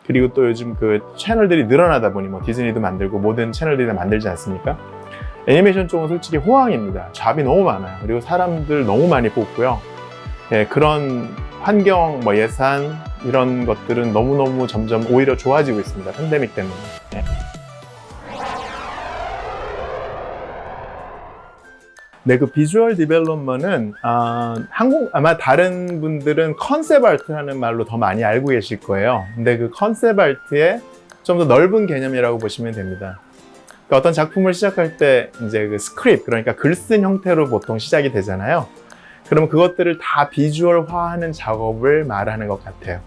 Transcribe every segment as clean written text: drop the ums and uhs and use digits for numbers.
그리고 또 요즘 그 채널들이 늘어나다 보니 뭐 디즈니도 만들고 모든 채널들이 다 만들지 않습니까? 애니메이션 쪽은 솔직히 호황입니다. 잡이 너무 많아요. 그리고 사람들 너무 많이 뽑고요. 예, 그런 환경, 뭐 예산 이런 것들은 너무너무 점점 오히려 좋아지고 있습니다. 팬데믹 때문에. 예. 네, 그 비주얼 디벨롭먼은 아마 다른 분들은 컨셉 아트라는 말로 더 많이 알고 계실 거예요. 근데 그 컨셉 아트의 좀 더 넓은 개념이라고 보시면 됩니다. 그러니까 어떤 작품을 시작할 때 이제 그 스크립트, 그러니까 글 쓴 형태로 보통 시작이 되잖아요. 그러면 그것들을 다 비주얼화하는 작업을 말하는 것 같아요.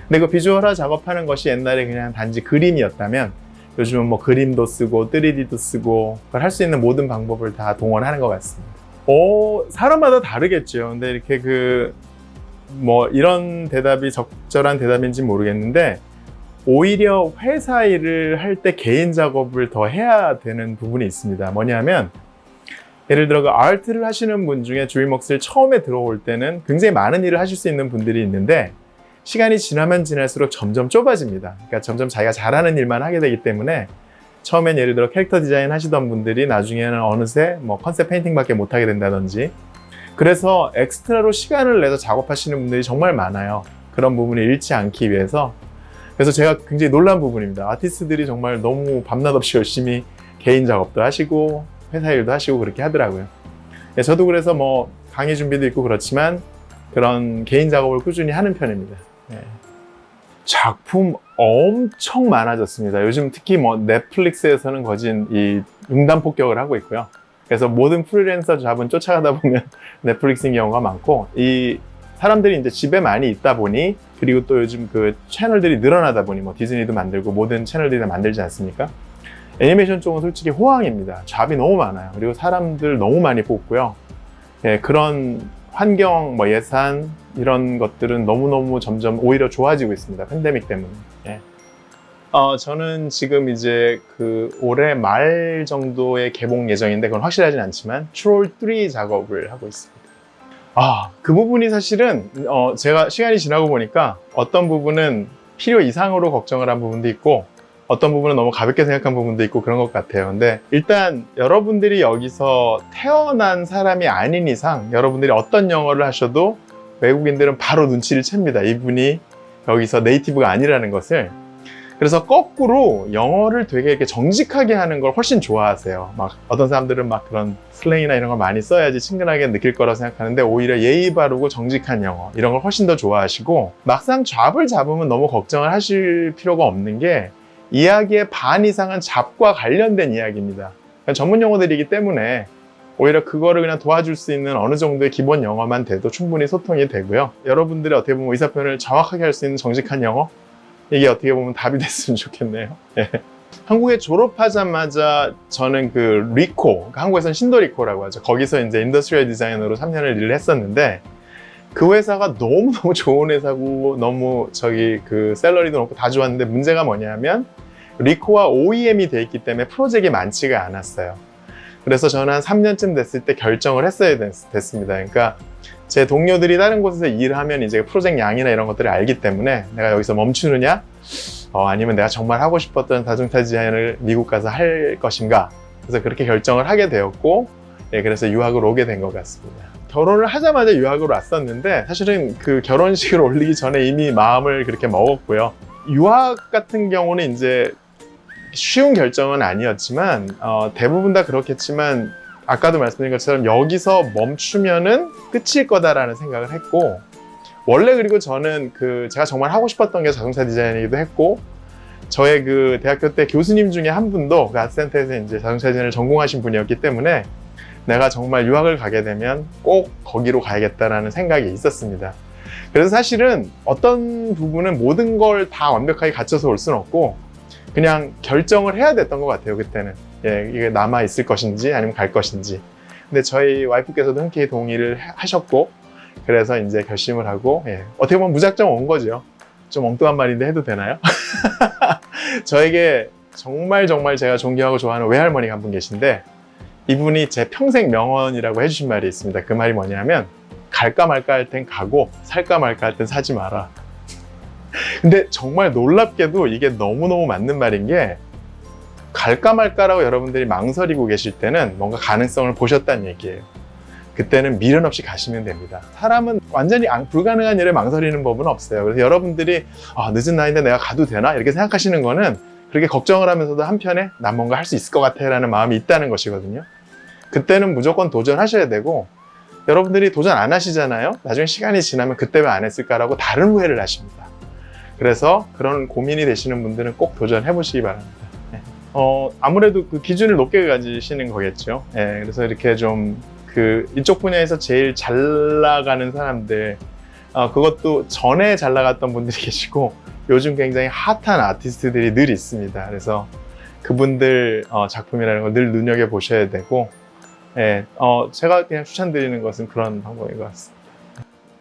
근데 그 비주얼화 작업하는 것이 옛날에 그냥 단지 그림이었다면 요즘은 뭐 그림도 쓰고 3D도 쓰고 그걸 할 수 있는 모든 방법을 다 동원하는 것 같습니다. 사람마다 다르겠죠. 근데 이렇게 뭐 이런 대답이 적절한 대답인지 모르겠는데 오히려 회사 일을 할 때 개인 작업을 더 해야 되는 부분이 있습니다. 뭐냐면 예를 들어 그 아트를 하시는 분 중에 주위웍스를 처음에 들어올 때는 굉장히 많은 일을 하실 수 있는 분들이 있는데 시간이 지나면 지날수록 점점 좁아집니다. 그러니까 점점 자기가 잘하는 일만 하게 되기 때문에 처음엔 예를 들어 캐릭터 디자인 하시던 분들이 나중에는 어느새 뭐 컨셉 페인팅밖에 못하게 된다든지, 그래서 엑스트라로 시간을 내서 작업하시는 분들이 정말 많아요. 그런 부분을 잃지 않기 위해서. 그래서 제가 굉장히 놀란 부분입니다. 아티스트들이 정말 너무 밤낮 없이 열심히 개인 작업도 하시고 회사 일도 하시고 그렇게 하더라고요. 저도 그래서 뭐 강의 준비도 있고 그렇지만 그런 개인 작업을 꾸준히 하는 편입니다. 작품 엄청 많아졌습니다. 요즘 특히 뭐 넷플릭스에서는 거진 이 융단 폭격을 하고 있고요. 그래서 모든 프리랜서 잡은 쫓아가다 보면 넷플릭스인 경우가 많고, 이 사람들이 이제 집에 많이 있다 보니, 그리고 또 요즘 그 채널들이 늘어나다 보니 뭐 디즈니도 만들고 모든 채널들이 다 만들지 않습니까? 애니메이션 쪽은 솔직히 호황입니다. 잡이 너무 많아요. 그리고 사람들 너무 많이 뽑고요. 예, 그런 환경, 뭐 예산 이런 것들은 너무너무 점점 오히려 좋아지고 있습니다. 팬데믹 때문에. 예. 저는 지금 이제 그 올해 말 정도의 개봉 예정인데 그건 확실하진 않지만 트롤 3 작업을 하고 있습니다. 그 부분이 사실은 제가 시간이 지나고 보니까 어떤 부분은 필요 이상으로 걱정을 한 부분도 있고 어떤 부분은 너무 가볍게 생각한 부분도 있고 그런 것 같아요. 근데 일단 여러분들이 여기서 태어난 사람이 아닌 이상 여러분들이 어떤 영어를 하셔도 외국인들은 바로 눈치를 챕니다. 이분이 여기서 네이티브가 아니라는 것을. 그래서 거꾸로 영어를 되게 이렇게 정직하게 하는 걸 훨씬 좋아하세요. 막 어떤 사람들은 막 그런 슬랭이나 이런 걸 많이 써야지 친근하게 느낄 거라고 생각하는데 오히려 예의 바르고 정직한 영어 이런 걸 훨씬 더 좋아하시고, 막상 잡을 잡으면 너무 걱정을 하실 필요가 없는 게 이야기의 반 이상은 잡과 관련된 이야기입니다. 전문 용어들이기 때문에 오히려 그거를 그냥 도와줄 수 있는 어느 정도의 기본 영어만 돼도 충분히 소통이 되고요. 여러분들이 어떻게 보면 의사표현을 정확하게 할 수 있는 정직한 영어, 이게 어떻게 보면 답이 됐으면 좋겠네요. 한국에 졸업하자마자 저는 그 리코, 그러니까 한국에서는 신도리코라고 하죠. 거기서 이제 인더스트리얼 디자이너로 3년을 일을 했었는데 그 회사가 너무너무 좋은 회사고 너무 그 샐러리도 높고 다 좋았는데 문제가 뭐냐면 리코와 OEM이 돼 있기 때문에 프로젝트가 많지가 않았어요. 그래서 저는 한 3년쯤 됐을 때 결정을 했어야 됐습니다. 그러니까 제 동료들이 다른 곳에서 일하면 이제 프로젝트 양이나 이런 것들을 알기 때문에 내가 여기서 멈추느냐 아니면 내가 정말 하고 싶었던 다중타 디자인을 미국 가서 할 것인가, 그래서 그렇게 결정을 하게 되었고, 그래서 유학을 오게 된 것 같습니다. 결혼을 하자마자 유학으로 왔었는데 사실은 그 결혼식을 올리기 전에 이미 마음을 그렇게 먹었고요. 유학 같은 경우는 이제 쉬운 결정은 아니었지만 대부분 다 그렇겠지만 아까도 말씀드린 것처럼 여기서 멈추면은 끝일 거다라는 생각을 했고, 원래 그리고 저는 제가 정말 하고 싶었던 게 자동차 디자인이기도 했고, 저의 그 대학교 때 교수님 중에 한 분도 그 아트센터에서 이제 자동차 디자인을 전공하신 분이었기 때문에 내가 정말 유학을 가게 되면 꼭 거기로 가야겠다라는 생각이 있었습니다. 그래서 사실은 어떤 부분은 모든 걸 다 완벽하게 갖춰서 올 수는 없고 그냥 결정을 해야 됐던 것 같아요, 그때는. 이게 남아 있을 것인지 아니면 갈 것인지. 근데 저희 와이프께서도 흔쾌히 동의를 하셨고, 그래서 이제 결심을 하고, 어떻게 보면 무작정 온 거죠. 좀 엉뚱한 말인데 해도 되나요? 저에게 정말 제가 존경하고 좋아하는 외할머니가 한 분 계신데, 이분이 제 평생 명언이라고 해주신 말이 있습니다. 그 말이 뭐냐면, 갈까 말까 할 땐 가고 살까 말까 할 땐 사지 마라. 근데 정말 놀랍게도 이게 너무너무 맞는 말인 게 갈까 말까라고 여러분들이 망설이고 계실 때는 뭔가 가능성을 보셨다는 얘기예요. 그때는 미련 없이 가시면 됩니다. 사람은 완전히 불가능한 일에 망설이는 법은 없어요. 그래서 여러분들이 늦은 나이인데 내가 가도 되나? 이렇게 생각하시는 거는 그렇게 걱정을 하면서도 한편에 난 뭔가 할 수 있을 것 같아 라는 마음이 있다는 것이거든요. 그때는 무조건 도전하셔야 되고, 여러분들이 도전 안 하시잖아요. 나중에 시간이 지나면 그때 왜 안 했을까라고 다른 후회를 하십니다. 그래서 그런 고민이 되시는 분들은 꼭 도전해 보시기 바랍니다. 아무래도 그 기준을 높게 가지시는 거겠죠. 그래서 이렇게 좀 이쪽 분야에서 제일 잘 나가는 사람들, 그것도 전에 잘 나갔던 분들이 계시고 요즘 굉장히 핫한 아티스트들이 늘 있습니다. 그래서 그분들 작품이라는 걸 늘 눈여겨보셔야 되고, 제가 그냥 추천드리는 것은 그런 방법인 것 같습니다.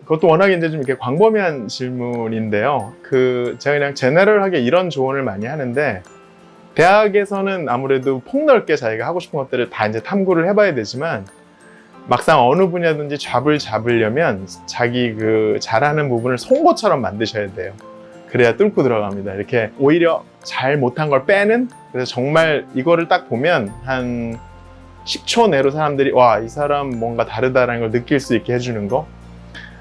그것도 워낙 이제 좀 이렇게 광범위한 질문인데요. 제가 그냥 제너럴하게 이런 조언을 많이 하는데, 대학에서는 아무래도 폭넓게 자기가 하고 싶은 것들을 다 이제 탐구를 해봐야 되지만, 막상 어느 분야든지 잡을 잡으려면 자기 잘하는 부분을 송곳처럼 만드셔야 돼요. 그래야 뚫고 들어갑니다. 이렇게 오히려 잘 못한 걸 빼는, 그래서 정말 이거를 딱 보면 한 10초 내로 사람들이 와, 이 사람 뭔가 다르다라는 걸 느낄 수 있게 해주는 거.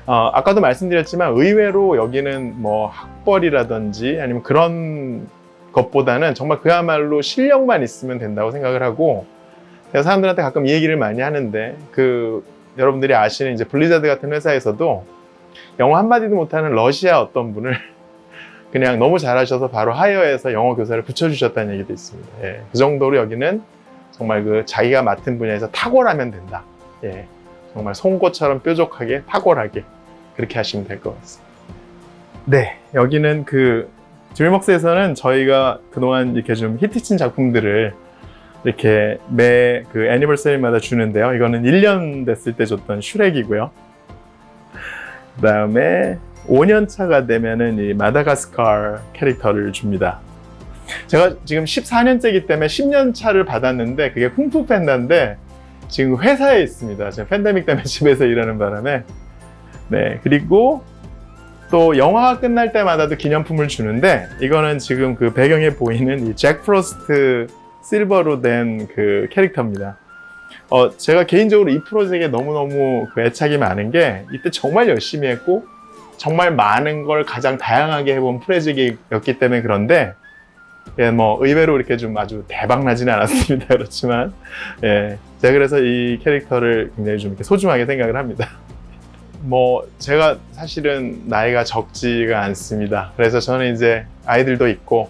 아까도 말씀드렸지만 의외로 여기는 뭐 학벌이라든지 아니면 그런 것보다는 정말 그야말로 실력만 있으면 된다고 생각을 하고, 제가 사람들한테 가끔 이 얘기를 많이 하는데, 여러분들이 아시는 이제 블리자드 같은 회사에서도 영어 한마디도 못하는 러시아 어떤 분을 그냥 너무 잘하셔서 바로 하이어해서 영어 교사를 붙여주셨다는 얘기도 있습니다. 그 정도로 여기는 정말 자기가 맡은 분야에서 탁월하면 된다. 정말 송곳처럼 뾰족하게 탁월하게 그렇게 하시면 될 것 같습니다. 네, 여기는 드림웍스에서는 저희가 그동안 이렇게 좀 히트친 작품들을 이렇게 매 애니버서리마다 주는데요. 이거는 1년 됐을 때 줬던 슈렉이고요. 그 다음에 5년 차가 되면은 이 마다가스카르 캐릭터를 줍니다. 제가 지금 14년째이기 때문에 10년 차를 받았는데, 그게 쿵푸 팬다인데 지금 회사에 있습니다. 제가 팬데믹 때문에 집에서 일하는 바람에. 네, 그리고 또 영화가 끝날 때마다도 기념품을 주는데, 이거는 지금 배경에 보이는 이 잭 프로스트 실버로 된 캐릭터입니다. 제가 개인적으로 이 프로젝트에 너무너무 애착이 많은 게, 이때 정말 열심히 했고 정말 많은 걸 가장 다양하게 해본 프로젝트였기 때문에 그런데, 뭐 의외로 이렇게 좀 아주 대박 나지는 않았습니다. 그렇지만 제가 그래서 이 캐릭터를 굉장히 좀 이렇게 소중하게 생각을 합니다. 뭐 제가 사실은 나이가 적지가 않습니다. 그래서 저는 이제 아이들도 있고,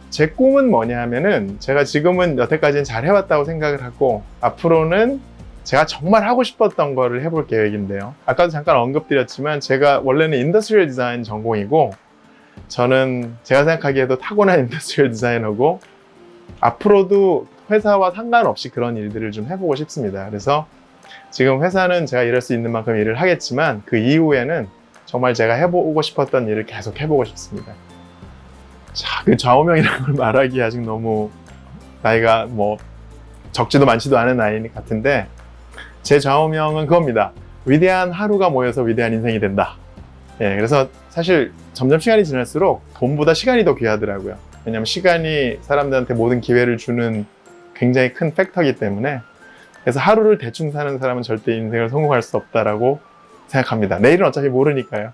제 꿈은 뭐냐 하면은, 제가 지금은 여태까지는 잘 해왔다고 생각을 하고, 앞으로는 제가 정말 하고 싶었던 거를 해볼 계획인데요. 아까도 잠깐 언급드렸지만 제가 원래는 인더스트리얼 디자인 전공이고, 저는 제가 생각하기에도 타고난 인더스트리얼 디자이너고, 앞으로도 회사와 상관없이 그런 일들을 좀 해보고 싶습니다. 그래서 지금 회사는 제가 일할 수 있는 만큼 일을 하겠지만, 그 이후에는 정말 제가 해보고 싶었던 일을 계속 해보고 싶습니다. 자, 좌우명이라는 걸 말하기 아직 너무 나이가 뭐 적지도 많지도 않은 나이 같은데, 제 좌우명은 그겁니다. 위대한 하루가 모여서 위대한 인생이 된다. 그래서 사실 점점 시간이 지날수록 돈보다 시간이 더 귀하더라고요. 왜냐하면 시간이 사람들한테 모든 기회를 주는 굉장히 큰 팩터이기 때문에. 그래서 하루를 대충 사는 사람은 절대 인생을 성공할 수 없다라고 생각합니다. 내일은 어차피 모르니까요.